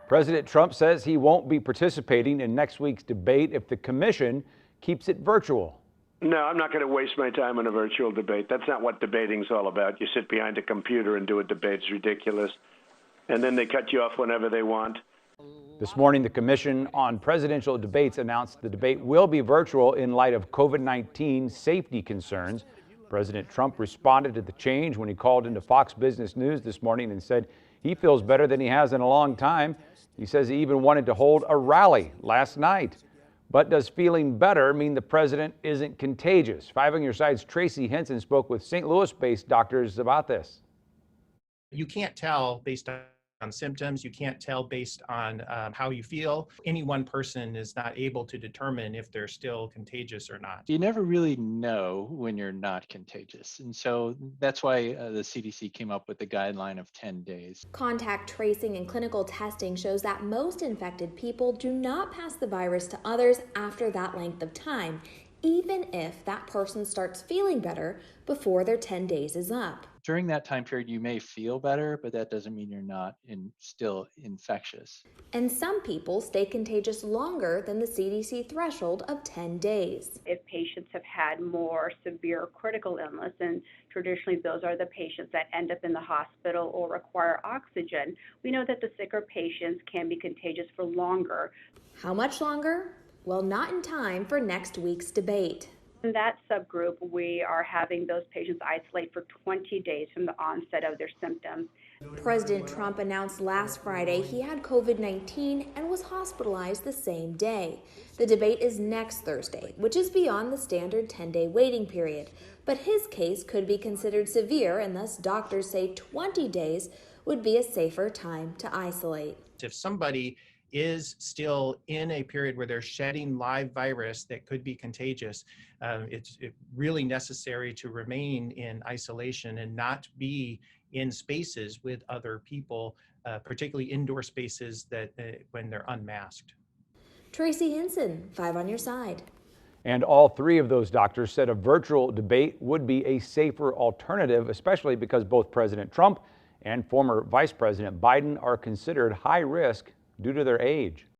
President Trump says he won't be participating in next week's debate if the commission keeps it virtual. No, I'm not going to waste my time on a virtual debate. That's not what debating's all about. You sit behind a computer and do a debate. It's ridiculous. And then they cut you off whenever they want. This morning, the Commission on Presidential Debates announced the debate will be virtual in light of COVID-19 safety concerns. President Trump responded to the change when he called into Fox Business News this morning and said he feels better than he has in a long time. He says he even wanted to hold a rally last night. But does feeling better mean the president isn't contagious? 5 on Your Side's Tracy Henson spoke with St. Louis-based doctors about this. You can't tell based on symptoms. You can't tell based on how you feel. Any one person is not able to determine if they're still contagious or not. You never really know when you're not contagious. And so that's why the CDC came up with the guideline of 10 days. Contact tracing and clinical testing shows that most infected people do not pass the virus to others after that length of time, even if that person starts feeling better before their 10 days is up. During that time period, you may feel better, but that doesn't mean you're not still infectious. And some people stay contagious longer than the CDC threshold of 10 days. If patients have had more severe critical illness, and traditionally those are the patients that end up in the hospital or require oxygen, we know that the sicker patients can be contagious for longer. How much longer? Well, not in time for next week's debate. In that subgroup, we are having those patients isolate for 20 days from the onset of their symptoms. President Trump announced last Friday he had COVID-19 and was hospitalized the same day. The debate is next Thursday, which is beyond the standard 10-day waiting period. But his case could be considered severe, and thus doctors say 20 days would be a safer time to isolate. If somebody is still in a period where they're shedding live virus that could be contagious, it's really necessary to remain in isolation and not be in spaces with other people, particularly indoor spaces that when they're unmasked. Tracy Henson, 5 on Your Side. And all 3 of those doctors said a virtual debate would be a safer alternative, especially because both President Trump and former Vice President Biden are considered high risk due to their age.